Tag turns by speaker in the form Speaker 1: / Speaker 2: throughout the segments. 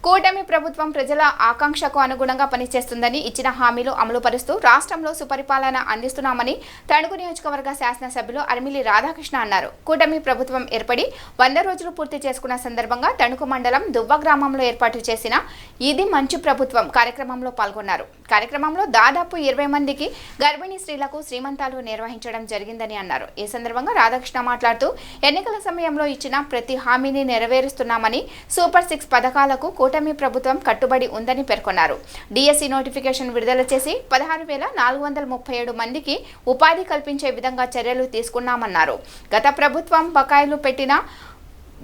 Speaker 1: కూటమి ప్రభుత్వం ప్రజల ఆకాంక్షకు అనుగుణంగా పనిచేస్తుందని ఇచ్చిన హామీలు అమలు పరుస్తూ రాష్ట్రంలో సుపరిపాలన అందిస్తున్నామని తణుకు నియోజకవర్గ శాసనసభ్యులు అరిమిలి రాధాకృష్ణ అన్నారు. కూటమి ప్రభుత్వం ఏర్పడి 100 రోజులు పూర్తి చేసుకున్న సందర్భంగా తణుకు మండలం దువ్వ గ్రామంలో ఏర్పాటు చేసిన ఇది మంచి ప్రభుత్వం కార్యక్రమంలో పాల్గొన్నారు. కార్యక్రమంలో దాదాపు 20 మందికి గర్భిణీ స్త్రీలకు శ్రీమంతాలు నిర్వహించడం జరిగిందని అన్నారు. ఈ సందర్భంగా రాధాకృష్ణ మాట్లాడుతూ ఎన్నికల సమయంలో ఇచ్చిన ప్రతి హామీని నెరవేరుస్తున్నామని సూపర్ 6 పథకాలకు కూటమి ప్రభుత్వం కట్టుబడి ఉందని పేర్కొన్నారు. డిఎస్సి నోటిఫికేషన్ విడుదల చేసి 16,437 మందికి ఉపాధి కల్పించే విధంగా చర్యలు తీసుకున్నామన్నారు. గత ప్రభుత్వం బకాయిలు పెట్టిన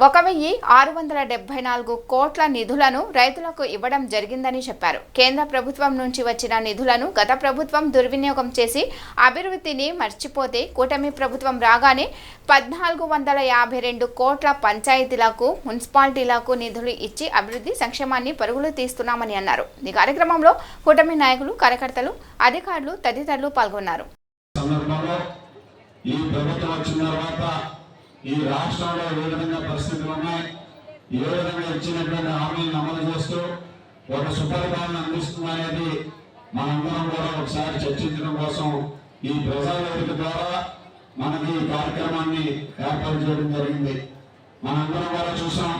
Speaker 1: 1,674 కోట్ల నిధులను రైతులకు ఇవ్వడం జరిగిందని చెప్పారు. కేంద్ర ప్రభుత్వం నుంచి వచ్చిన నిధులను గత ప్రభుత్వం దుర్వినియోగం చేసి అభివృద్ధిని మర్చిపోతే కూటమి ప్రభుత్వం రాగానే 1,452 కోట్ల పంచాయతీలకు మున్సిపాలిటీలకు నిధులు ఇచ్చి అభివృద్ధి సంక్షేమాన్ని పరుగులు తీస్తున్నామని అన్నారు. ఈ కార్యక్రమంలో కూటమి నాయకులు, కార్యకర్తలు, అధికారులు తదితరులు పాల్గొన్నారు.
Speaker 2: ఈ రాష్ట్రంలో ఏ విధంగా పరిస్థితులు ఉన్నాయి, ఏ విధంగా ఇచ్చినటువంటి హామీలను అమలు చేస్తూ ఒక సుపరిపాలన అందిస్తుందనేది మనందరం కూడా ఒకసారి చర్చించడం కోసం ఈ ప్రజావేదిక ద్వారా మనకి ఈ కార్యక్రమాన్ని ఏర్పాటు చేయడం జరిగింది. మనందరం కూడా చూసాం,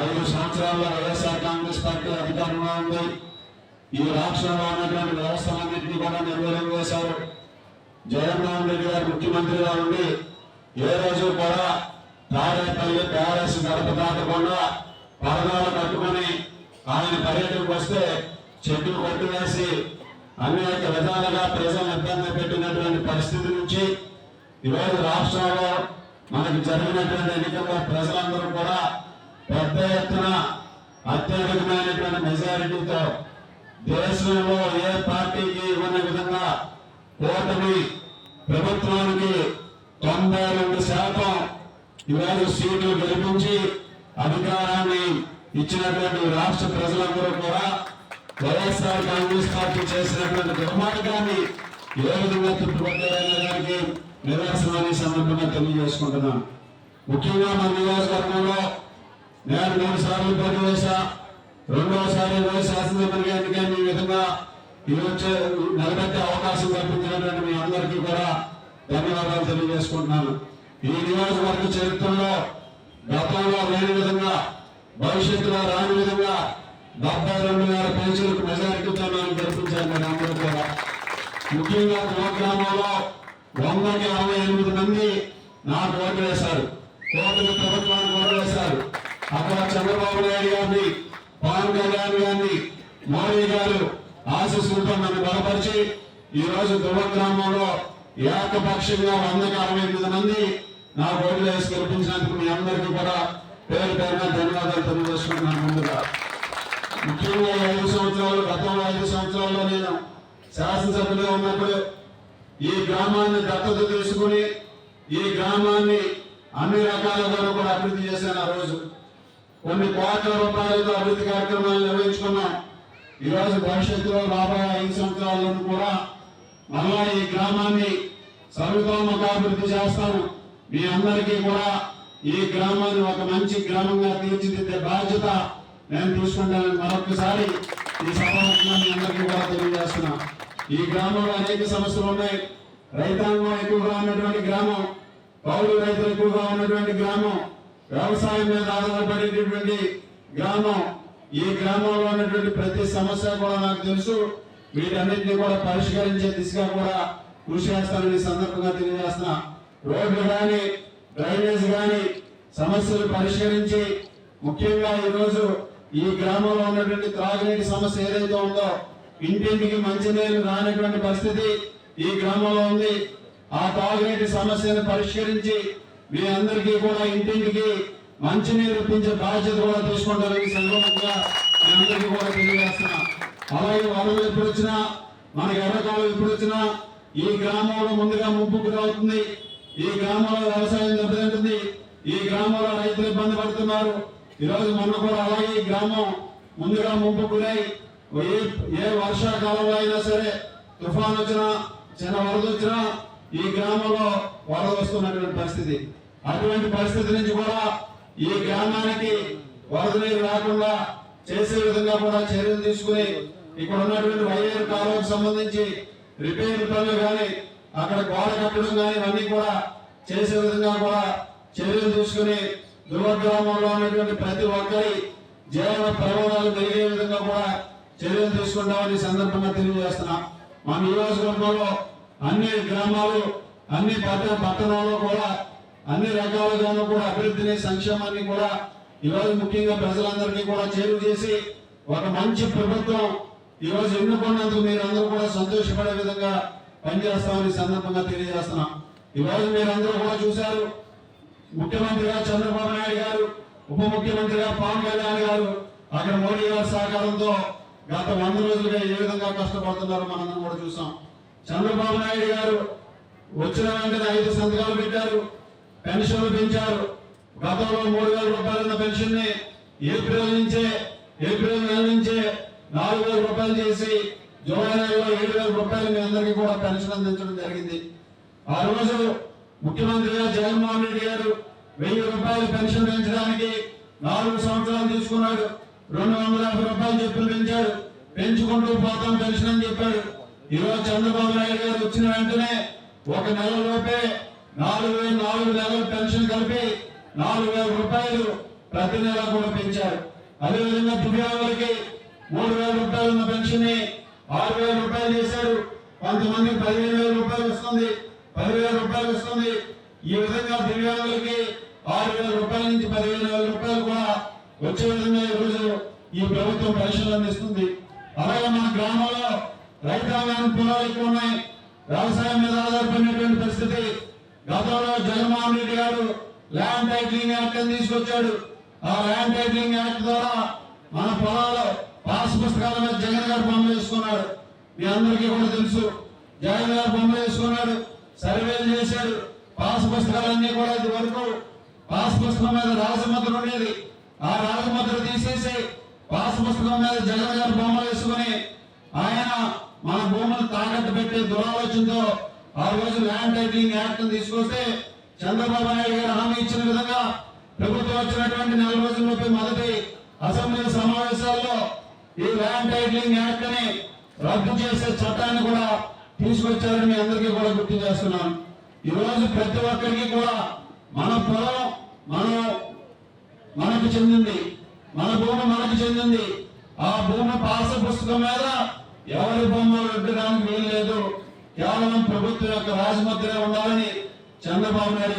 Speaker 2: 5 సంవత్సరాల్లో వైఎస్ఆర్ కాంగ్రెస్ పార్టీ అధికారంలో ఉంది. ఈ రాష్ట్రంలో ఉన్నటువంటి వ్యవస్థలన్నింటినీ కూడా నిర్వీర్యం చేశారు. జగన్మోహన్ రెడ్డి గారు ముఖ్యమంత్రిగా ఉండి ఏ రోజు కూడా తాడేపల్లి ప్యాలెస్ గడప దాటకుండా పరదాలు కట్టుకుని ఆయన పర్యటనకు వస్తే చెట్టు కొట్టివేసి అనేక విధాలుగా ప్రజలను ఇబ్బంది పెట్టినటువంటి పరిస్థితి నుంచి ఈరోజు రాష్ట్రంలో మనకి జరిగినటువంటి ఎన్నికల్లో ప్రజలందరూ కూడా పెద్ద ఎత్తున అత్యధికమైనటువంటి మెజారిటీతో దేశంలో ఏ పార్టీకి ఇవ్వని విధంగా కూటమి ప్రభుత్వానికి 92% ఈరోజు సీట్లు గెలిపించి అధికారాన్ని ఇచ్చినటువంటి రాష్ట్ర ప్రజలందరూ కూడా వైఎస్ఆర్ కాంగ్రెస్ పార్టీ చేసినటువంటి దుర్మార్గాన్ని ఏ విధంగా తృప్తిపడ్డారనే దానికి నిదర్శనాన్ని సందర్భంగా తెలియజేసుకుంటున్నాను. ముఖ్యంగా మన నియోజకవర్గంలో నేను 3 సార్లు పోటీ చేశా, 2వ సారి శాసనసభ్యులుగా ఎన్నికైన ఈ విధంగా ఈరోజు నిలబెట్టే అవకాశం కల్పించినటువంటి మీ అందరికీ కూడా ధన్యవాదాలు తెలియజేసుకుంటున్నాను. ఈ నియోజకవర్గ చరిత్రలో గతంలో లేని విధంగా, భవిష్యత్తులో రాని విధంగా 72,000 పెన్షన్లకు మెజారిటీతో నేను గెలిపించాను. నేను అందరూ కూడా ముఖ్యంగా గ్రామంలో 100కి 68 మంది నాకు ఓటు వేశారు, కూటమి ప్రభుత్వానికి ఓటు వేశారు. అక్కడ చంద్రబాబు నాయుడు గారిని, పవన్ కళ్యాణ్ గారిని, మోడీ గారు ఆశీస్సులతో నన్ను బలపరిచి ఈ రోజు దువ్వ గ్రామంలో ఏకపక్షంగా 100కి 68 మంది నా ఓట్లు వేసి గెలిపించినందుకు మీ అందరికీ కూడా పేరు పేరున ధన్యవాదాలు తెలియజేసుకుంటున్నాను. ముందుగా ముఖ్యంగా 5 సంవత్సరాలు, గతంలో 5 సంవత్సరాల్లో నేను శాసనసభ్యులుగా ఉన్నప్పుడు ఈ గ్రామాన్ని దత్తత తీసుకుని ఈ గ్రామాన్ని అన్ని రకాలుగా కూడా అభివృద్ధి చేశాను. ఆ రోజు కొన్ని కోట్ల రూపాయలతో అభివృద్ధి కార్యక్రమాలు నిర్వహించుకున్నాం. ఈరోజు భవిష్యత్తులో రాబోయే 5 సంవత్సరాల్లో కూడా మళ్ళా ఈ గ్రామాన్ని సర్వతోముఖాభివృద్ధి చేస్తాను. మీ అందరికీ కూడా ఈ గ్రామాన్ని ఒక మంచి గ్రామంగా తీర్చిదిద్దే బాధ్యత నేను తీసుకుంటానని మరొకసారి ఈ సభాముఖంగా మీ అందరికీ కూడా తెలియజేస్తున్నా. ఈ గ్రామంలో అనేక సమస్యలు ఉన్నాయి. రైతాంగం ఎక్కువగా ఉన్నటువంటి గ్రామం, కౌలు రైతులు ఎక్కువగా ఉన్నటువంటి గ్రామం, వ్యవసాయం మీద ఆధారపడేటటువంటి గ్రామం. ఈ గ్రామంలో ఉన్నటువంటి ప్రతి సమస్య కూడా నాకు తెలుసు. వీటన్నిటిని కూడా పరిష్కరించే దిశగా కూడా కృషి చేస్తానని సందర్భంగా తెలియజేస్తున్నా. రోడ్లు కానీ, డ్రైనేజ్ కానీ సమస్యలు పరిష్కరించి ముఖ్యంగా ఈరోజు ఈ గ్రామంలో ఉన్నటువంటి త్రాగునీటి సమస్య ఏదైతే ఉందో, ఇంటింటికి మంచినీరు రానటువంటి పరిస్థితి ఈ గ్రామంలో ఉంది. ఆ తాగునీటి సమస్యను పరిష్కరించి మీ అందరికీ కూడా ఇంటింటికి మంచినీరు ఇప్పించే బాధ్యత కూడా తీసుకుంటారని సందర్భంగా మీ అందరికీ కూడా తెలియజేస్తున్నా. అలాగే వరదలు ఎప్పుడు వచ్చినా, మనకి ఎర్రకాలం ఎప్పుడు వచ్చినా ఈ గ్రామంలో ముందుగా ముప్పుకు అవుతుంది. ఈ గ్రామంలో వ్యవసాయం దెబ్బతింటుంది. ఈ గ్రామంలో రైతులు ఇబ్బంది పడుతున్నారు. ఈరోజు మొన్న కూడా అలాగే ఈ గ్రామం ముందుగా ముంపుకున్నాయి. ఏ వర్షాకాలంలో అయినా సరే, తుఫాన్ వచ్చినా, చిన్న వరద వచ్చినా ఈ గ్రామంలో వరద వస్తున్నటువంటి పరిస్థితి. అటువంటి పరిస్థితి నుంచి కూడా ఈ గ్రామానికి వరద నీరు రాకుండా చేసే విధంగా కూడా చర్యలు తీసుకుని ఇక్కడ ఉన్నటువంటి వైఆర్ కాలువకు సంబంధించి రిపేర్ పనులు కానీ అక్కడ గోడ కట్టడం కానీ ఇవన్నీ కూడా చేసే విధంగా కూడా చర్యలు తీసుకుని దుర్గ్రామంలో ఉన్నటువంటి ప్రతి ఒక్కరి జీవన ప్రమాణాలు పెరిగే విధంగా కూడా చర్యలు తీసుకుంటామని సందర్భంగా తెలియజేస్తున్నా. మన నియోజకవర్గంలో అన్ని గ్రామాలు అన్ని పట్టణాల్లో కూడా అన్ని రకాలుగాను కూడా అభివృద్ధిని సంక్షేమాన్ని కూడా ఈరోజు ముఖ్యంగా ప్రజలందరికీ కూడా చేరువ చేసి ఒక మంచి ప్రభుత్వం ఈరోజు ఎన్నుకున్నందుకు మీరందరూ కూడా సంతోషపడే విధంగా పనిచేస్తామని సందర్భంగా తెలియజేస్తున్నాం. ఈరోజు మీరందరూ కూడా చూశారు, ముఖ్యమంత్రిగా చంద్రబాబు నాయుడు గారు, ఉప ముఖ్యమంత్రిగా పవన్ కళ్యాణ్ గారు అక్కడ మోడీ గారి సహకారంతో గత 100 రోజులుగా ఏ విధంగా కష్టపడుతున్నారో మనందరం కూడా చూసాం. చంద్రబాబు నాయుడు గారు వచ్చిన వెంటనే 5 సంతకాలు పెట్టారు, పెన్షన్లు పెంచారు. గతంలో 3,000 రూపాయలు ఉన్న పెన్షన్ ని ఏప్రిల్ నెల నుంచే 4,000 రూపాయలు చేసి జూలై నెలలో 7,000 రూపాయలు మీ అందరికీ కూడా పెన్షన్ అందించడం జరిగింది. ఆ రోజు ముఖ్యమంత్రిగా జగన్మోహన్ రెడ్డి గారు 1,000 రూపాయలు పెన్షన్ పెంచడానికి 4 సంవత్సరాలు తీసుకున్నాడు. 250 రూపాయలు చెప్పులు పెంచాడు. పెంచుకుంటూ పోతాం పెన్షన్ అని చెప్పాడు. ఈరోజు చంద్రబాబు నాయుడు గారు వచ్చిన వెంటనే ఒక నెలలోపే 4,000 నెలల పెన్షన్ కలిపి 4,000 రూపాయలు ప్రతి నెల కూడా పెంచారు. అదేవిధంగా దివ్యాంగులకి 3,000 రూపాయలు ఉన్న పెన్షన్ ని 6,000 రూపాయలు చేశారు. కొంతమందికి 15,000 రూపాయలు వస్తుంది, 10,000 రూపాయలు వస్తుంది. ఈ విధంగా దివ్యాంగులకి 6,000 రూపాయల నుంచి 15,000 రూపాయలు కూడా వచ్చే విధంగా ఈ రోజు ఈ ప్రభుత్వం పెన్షన్లు అందిస్తుంది. అలాగే మన గ్రామంలో రైతాంగానికి పొలాలు ఎక్కువ ఉన్నాయి, వ్యవసాయం మీద ఆధారపడినటువంటి పరిస్థితి. గతంలో జగన్మోహన్ రెడ్డి గారు ల్యాండ్ టైటిలింగ్ యాక్ట్ అని తీసుకొచ్చాడు. ఆ ల్యాండ్ టైటిలింగ్ యాక్ట్ ద్వారా మన పొలాలు పాస్ పుస్తకాల మీద జగన్ గారు బొమ్మలు వేసుకున్నాడు. మీ అందరికీ కూడా తెలుసు, జగన్ గారు బొమ్మలు వేసుకున్నాడు, సర్వేలు చేశాడు. పాస్ పుస్తకాలన్నీ కూడా ఇది వరకు పాస్ పుస్తకం మీద రాజముద్ర ఉండేది. ఆ రాజముద్ర తీసేసి పాస్ పుస్తకం మీద జగన్ గారు బొమ్మలు వేసుకుని ఆయన మన భూములు తాకట్టు పెట్టే దురాలోచనతో ఆ రోజు ల్యాండ్ టైటిలింగ్ యాక్ట్ తీసుకొస్తే చంద్రబాబు నాయుడు గారు హామీ ఇచ్చిన విధంగా ప్రభుత్వం వచ్చినటువంటి 4 రోజుల్లోపే మొదటి అసెంబ్లీ సమావేశాల్లో ఈ ల్యాండ్ టైటిలింగ్ యాక్ట్ ని రద్దు చేసే చట్టాన్ని కూడా తీసుకొచ్చారని మీ అందరికీ కూడా గుర్తు చేస్తున్నాను. ఈ రోజు ప్రతి ఒక్కరికి కూడా మన పొలం మనకు చెందింది, మన భూమి మనకు చెందింది. ఆ భూమి పాస పుస్తకం మీద ఎవరి బొమ్మలు పెట్టడానికి వీలు లేదు. కేవలం ప్రభుత్వం యొక్క రాజముద్రే ఉండాలని చంద్రబాబు నాయుడు